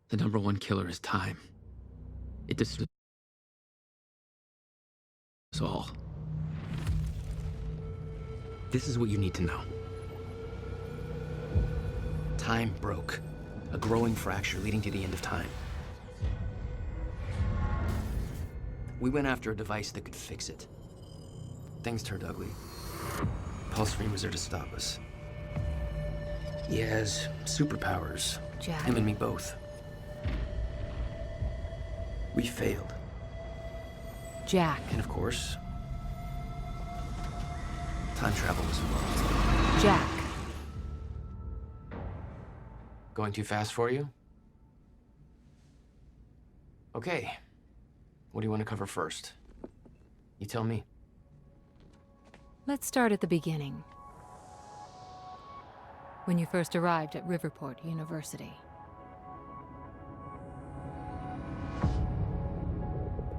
The number one killer is time. It destroys us all. This is what you need to know. Time broke. A growing fracture leading to the end of time. We went after a device that could fix it. Things turned ugly. Paul Serene was there to stop us. He has superpowers. Jack. Him and me both. We failed. Jack. And of course, time travel was involved. Jack. Going too fast for you? Okay. What do you want to cover first? You tell me. Let's start at the beginning. When you first arrived at Riverport University.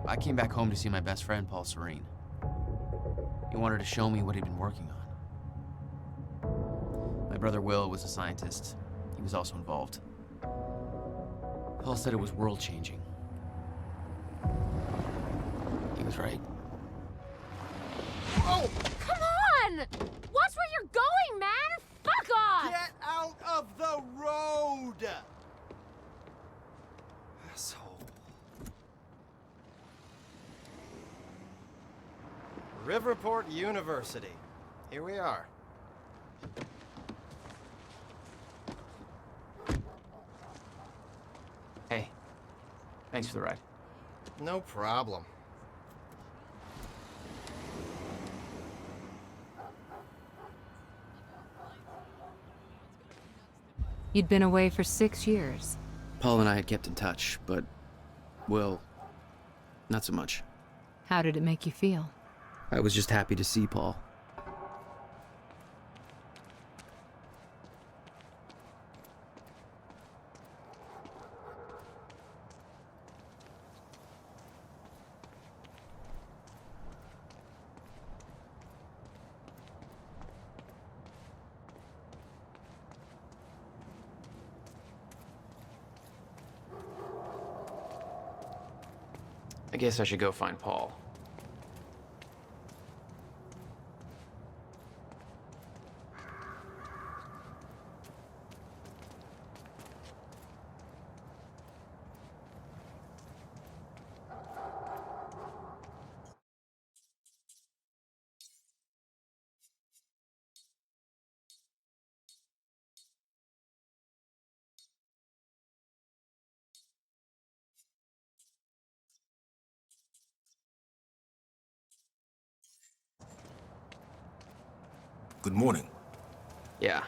I came back home to see my best friend, Paul Serene. He wanted to show me what he'd been working on. My brother Will was a scientist. He was also involved. Paul said it was world-changing. He was right. Oh! Come on! Watch where you're going, man! Fuck off! Get out of the road! Asshole. Riverport University. Here we are. Hey, thanks for the ride. No problem. You'd been away for 6 years. Paul and I had kept in touch, but, well, not so much. How did it make you feel? I was just happy to see Paul. I guess I should go find Paul. Good morning. Yeah.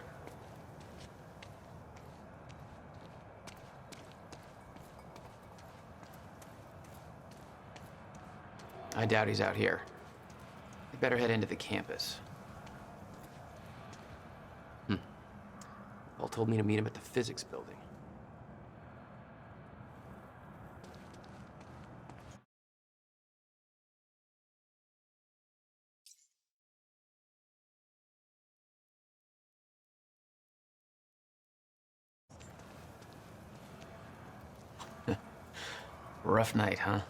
I doubt he's out here. We better head into the campus. Paul told me to meet him at the physics building. Rough night, huh?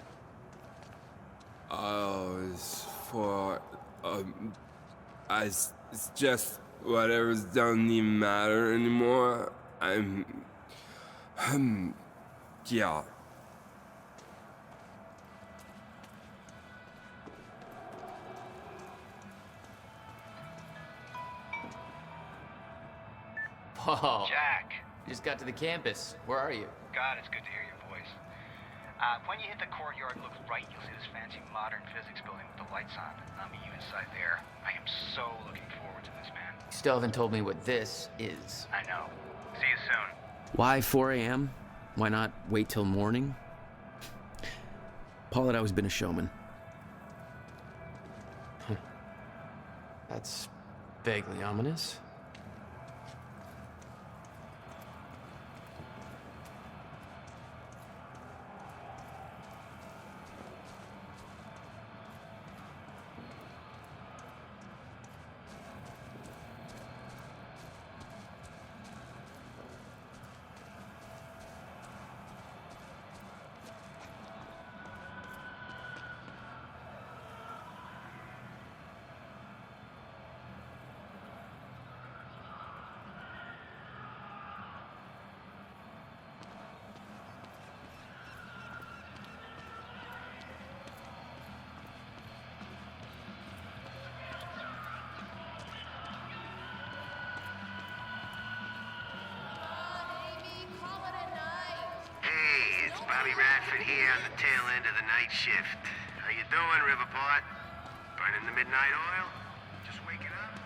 It's for, it's just whatever's doesn't even matter anymore. Yeah. Paul. Jack. Just got to the campus. Where are you? God, it's good to hear your voice. When you hit the courtyard, look right, you'll see this fancy modern physics building with the lights on. I'll meet you inside there. I am so looking forward to this, man. You still haven't told me what this is. I know. See you soon. Why 4 a.m.? Why not wait till morning? Paul had always been a showman. That's vaguely ominous. Bobby Radford here on the tail end of the night shift. How you doing, Riverport? Burning the midnight oil? Just waking up?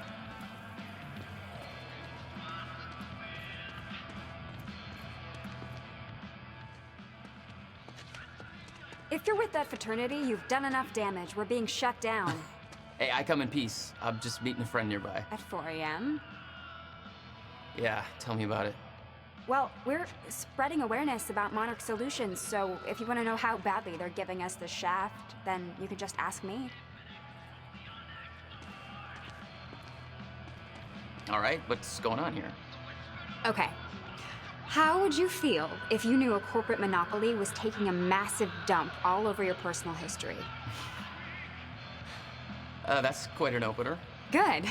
If you're with that fraternity, you've done enough damage. We're being shut down. Hey, I come in peace. I'm just meeting a friend nearby. At 4 a.m.? Yeah, tell me about it. Well, we're spreading awareness about Monarch Solutions, so if you want to know how badly they're giving us the shaft, then you can just ask me. All right, what's going on here? Okay. How would you feel if you knew a corporate monopoly was taking a massive dump all over your personal history? That's quite an opener. Good.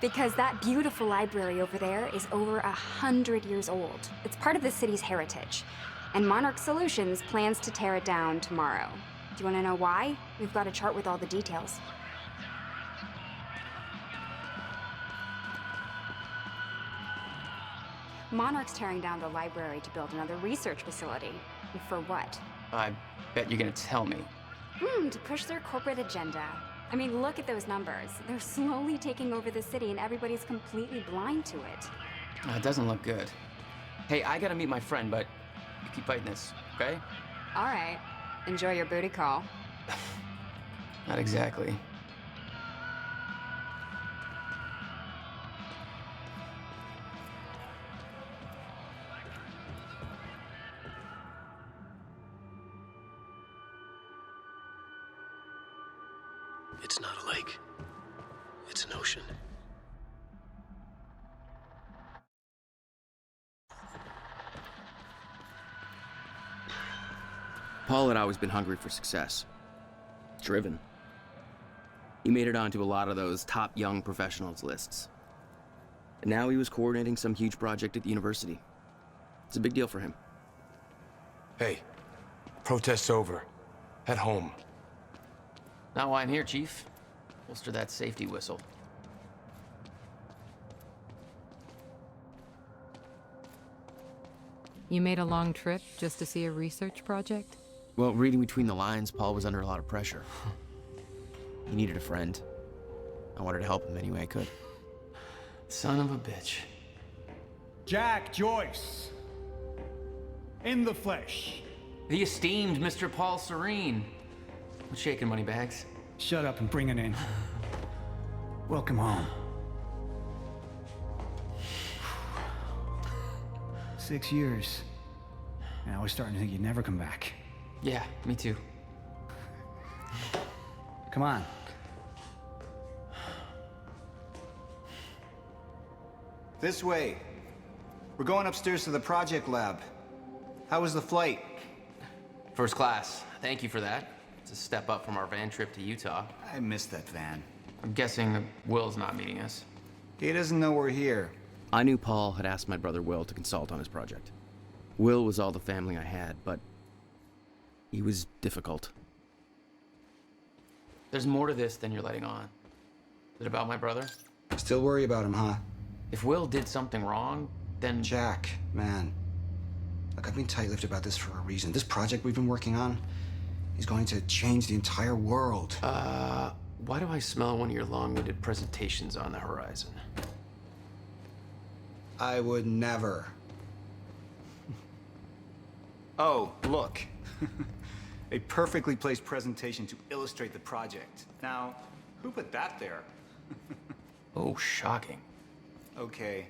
Because that beautiful library over there is over 100 years old. It's part of the city's heritage. And Monarch Solutions plans to tear it down tomorrow. Do you want to know why? We've got a chart with all the details. Monarch's tearing down the library to build another research facility. And for what? I bet you're gonna tell me. To push their corporate agenda. I mean, look at those numbers. They're slowly taking over the city and everybody's completely blind to it. It doesn't look good. Hey, I gotta meet my friend, but you keep fighting this, okay? All right. Enjoy your booty call. Not exactly. It's not a lake. It's an ocean. Paul had always been hungry for success. Driven. He made it onto a lot of those top young professionals lists. And now he was coordinating some huge project at the university. It's a big deal for him. Hey, protest's over. Head home. Not why I'm here, Chief. Holster that safety whistle. You made a long trip just to see a research project? Well, reading between the lines, Paul was under a lot of pressure. He needed a friend. I wanted to help him any way I could. Son of a bitch. Jack Joyce. In the flesh. The esteemed Mr. Paul Serene. What's shaking, Moneybags? Shut up and bring it in. Welcome home. 6 years. And I was starting to think you'd never come back. Yeah, me too. Come on. This way. We're going upstairs to the project lab. How was the flight? First class. Thank you for that. It's a step up from our van trip to Utah. I missed that van. I'm guessing that Will's not meeting us. He doesn't know we're here. I knew Paul had asked my brother Will to consult on his project. Will was all the family I had, but he was difficult. There's more to this than you're letting on. Is it about my brother? Still worry about him, huh? If Will did something wrong, then... Jack, man. Look, I've been tight-lipped about this for a reason. This project we've been working on is going to change the entire world. Why do I smell one of your long-winded presentations on the horizon? I would never. Oh, look. A perfectly placed presentation to illustrate the project. Now, who put that there? Oh, shocking. Okay.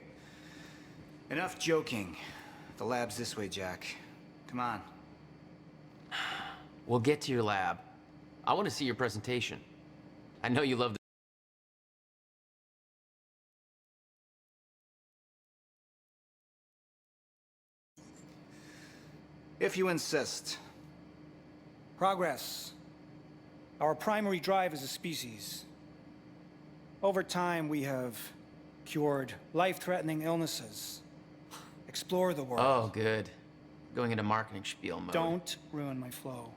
Enough joking. The lab's this way, Jack. Come on. We'll get to your lab. I want to see your presentation. I know you love the... If you insist. Progress. Our primary drive as a species. Over time, we have cured life-threatening illnesses. Explore the world. Oh, good. Going into marketing spiel mode. Don't ruin my flow.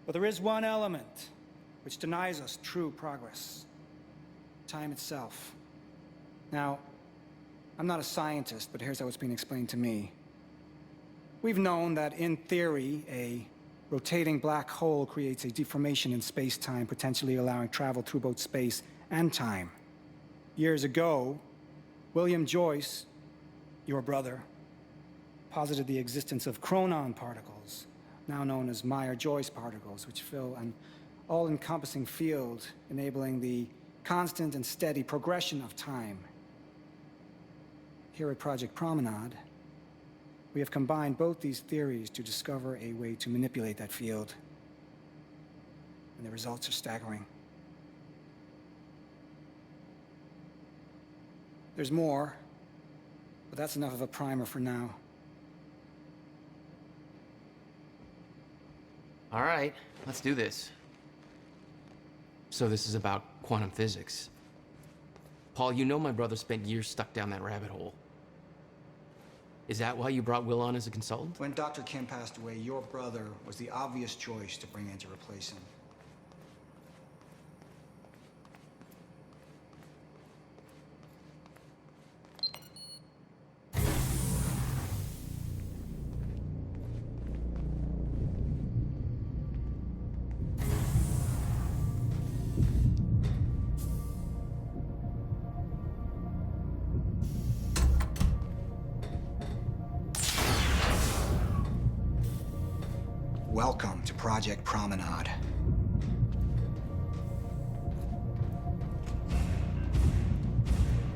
But there is one element which denies us true progress. Time itself. Now, I'm not a scientist, but here's how it's being explained to me. We've known that, in theory, a rotating black hole creates a deformation in space-time, potentially allowing travel through both space and time. Years ago, William Joyce, your brother, posited the existence of chronon particles, now known as Meyer-Joyce particles, which fill an all-encompassing field, enabling the constant and steady progression of time. Here at Project Promenade, we have combined both these theories to discover a way to manipulate that field. And the results are staggering. There's more, but that's enough of a primer for now. All right, let's do this. So this is about quantum physics. Paul, you know my brother spent years stuck down that rabbit hole. Is that why you brought Will on as a consultant? When Dr. Kim passed away, your brother was the obvious choice to bring in to replace him. Welcome to Project Promenade.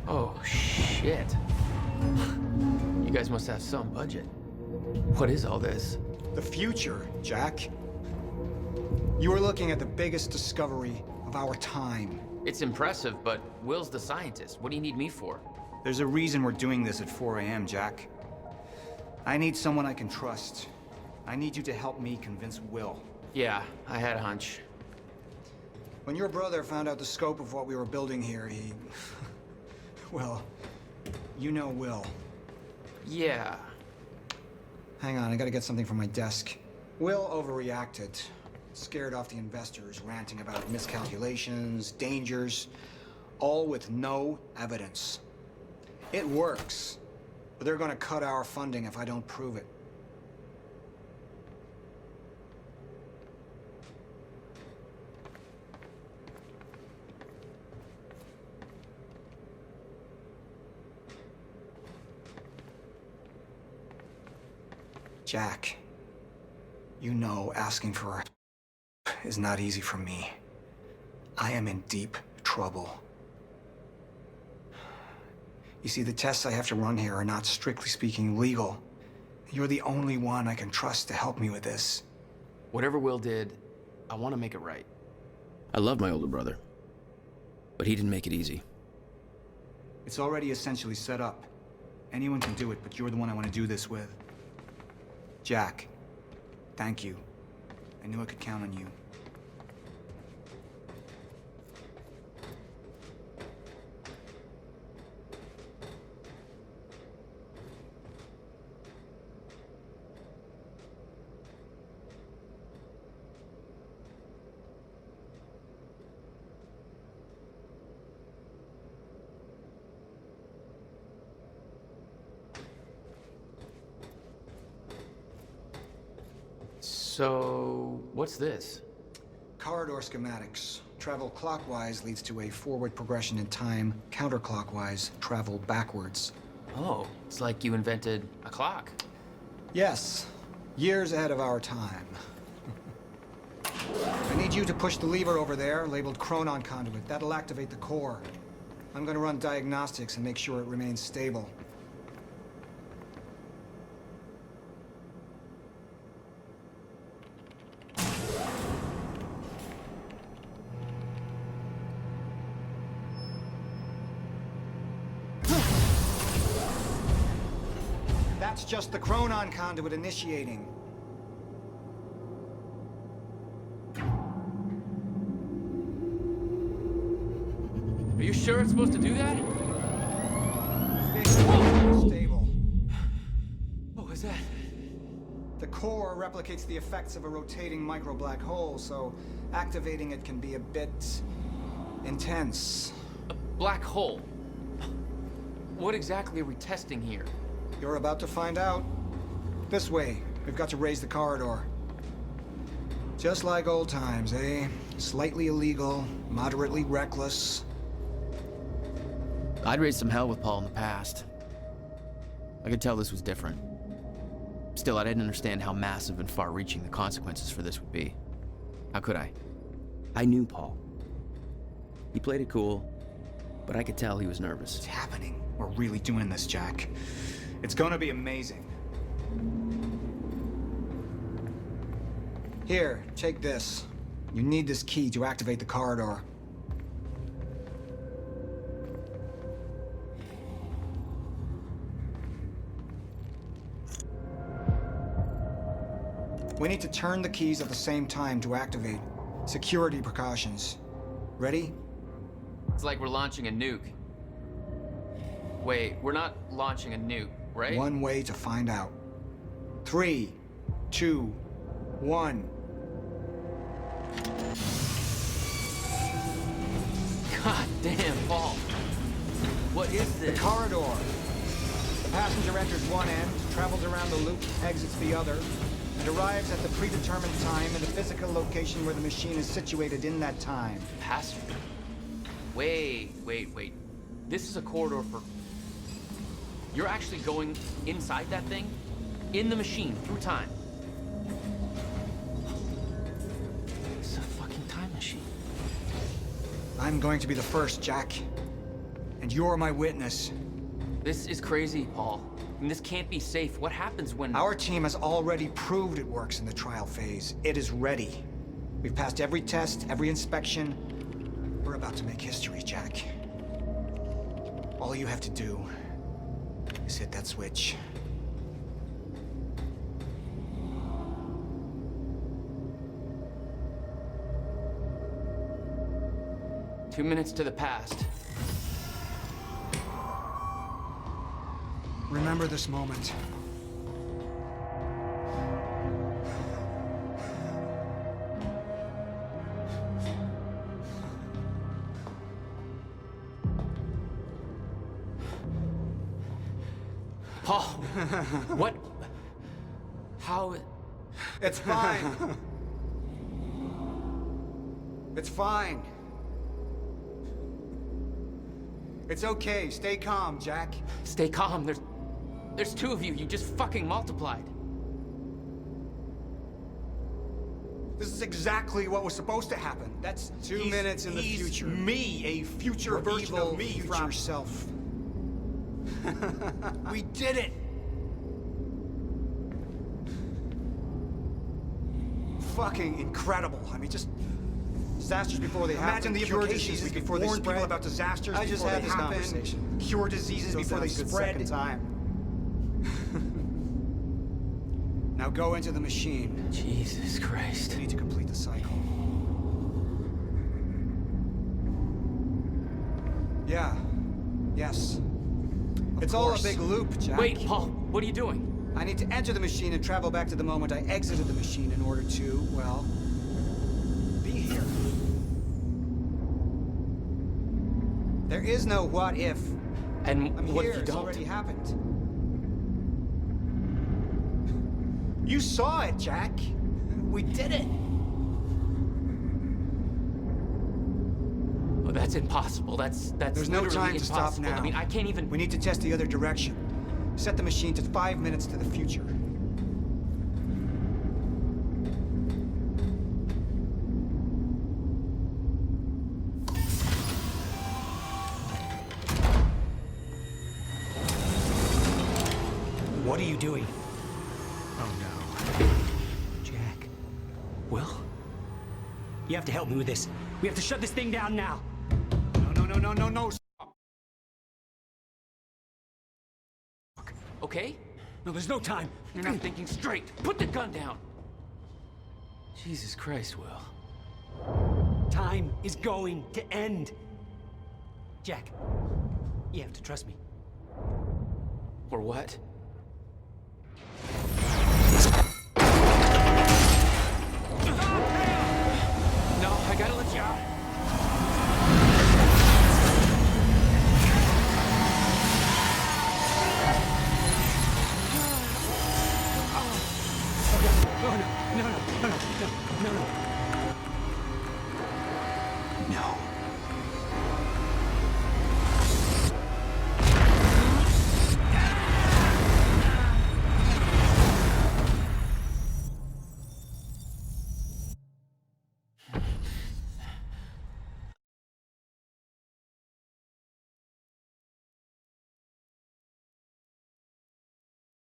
Oh, shit. You guys must have some budget. What is all this? The future, Jack. You are looking at the biggest discovery of our time. It's impressive, but Will's the scientist. What do you need me for? There's a reason we're doing this at 4 a.m., Jack. I need someone I can trust. I need you to help me convince Will. Yeah, I had a hunch. When your brother found out the scope of what we were building here, he... well, you know Will. Yeah. Hang on, I gotta get something from my desk. Will overreacted. Scared off the investors, ranting about miscalculations, dangers, all with no evidence. It works, but they're gonna cut our funding if I don't prove it. Jack, you know asking for is not easy for me. I am in deep trouble. You see, the tests I have to run here are not, strictly speaking, legal. You're the only one I can trust to help me with this. Whatever Will did, I want to make it right. I love my older brother, but he didn't make it easy. It's already essentially set up. Anyone can do it, but you're the one I want to do this with. Jack, thank you. I knew I could count on you. So, what's this? Corridor schematics. Travel clockwise leads to a forward progression in time. Counterclockwise, travel backwards. Oh, it's like you invented a clock. Yes, years ahead of our time. I need you to push the lever over there, labeled Chronon Conduit. That'll activate the core. I'm gonna run diagnostics and make sure it remains stable. That's just the Chronon Conduit initiating. Are you sure it's supposed to do that? Stable. What was that? The core replicates the effects of a rotating micro-black hole, so activating it can be a bit intense. A black hole? What exactly are we testing here? You're about to find out. This way. We've got to raise the corridor. Just like old times, eh? Slightly illegal, moderately reckless. I'd raised some hell with Paul in the past. I could tell this was different. Still, I didn't understand how massive and far-reaching the consequences for this would be. How could I? I knew Paul. He played it cool, but I could tell he was nervous. It's happening. We're really doing this, Jack. It's gonna be amazing. Here, take this. You need this key to activate the corridor. We need to turn the keys at the same time to activate. Security precautions. Ready? It's like we're launching a nuke. Wait, we're not launching a nuke, right? One way to find out. 3, 2, 1. God damn, Paul. What is this? The corridor. The passenger enters one end, travels around the loop, exits the other, and arrives at the predetermined time in the physical location where the machine is situated in that time. Passenger? Wait. This is a corridor for... You're actually going inside that thing? In the machine, through time? It's a fucking time machine. I'm going to be the first, Jack. And you're my witness. This is crazy, Paul. I mean, this can't be safe. What happens when... Our team has already proved it works in the trial phase. It is ready. We've passed every test, every inspection. We're about to make history, Jack. All you have to do is hit that switch. Two minutes to the past. Remember this moment. Paul, what? How? It's fine. It's fine. It's okay. Stay calm, Jack. Stay calm. There's two of you. You just fucking multiplied. This is exactly what was supposed to happen. That's 2 minutes in the future. Me, a future Your version evil of me future from... self. We did it! Fucking incredible. I mean, just disasters before they happen. Imagine the Cure implications. diseases We could before they warn spread. people about disasters I just before had they this happen. conversation. Cure diseases Still before they sounds good spread. second time. Now go into the machine. Jesus Christ. You need to complete the cycle. Yeah. Yes. It's all a big loop, Jack. Wait, Paul, what are you doing? I need to enter the machine and travel back to the moment I exited the machine in order to, well, be here. There is no what if. And I'm what here. if you It's don't? already happened. You saw it, Jack. We did it. Oh, that's impossible. That's There's no literally time to stop impossible. now. I mean, I can't even... We need to test the other direction. Set the machine to 5 minutes to the future. What are you doing? Oh no. Jack. Will? You have to help me with this. We have to shut this thing down now. No. Okay? No, there's no time. You're not thinking straight. Put the gun down. Jesus Christ, Will. Time is going to end. Jack, you have to trust me. Or what? No, I gotta let you out.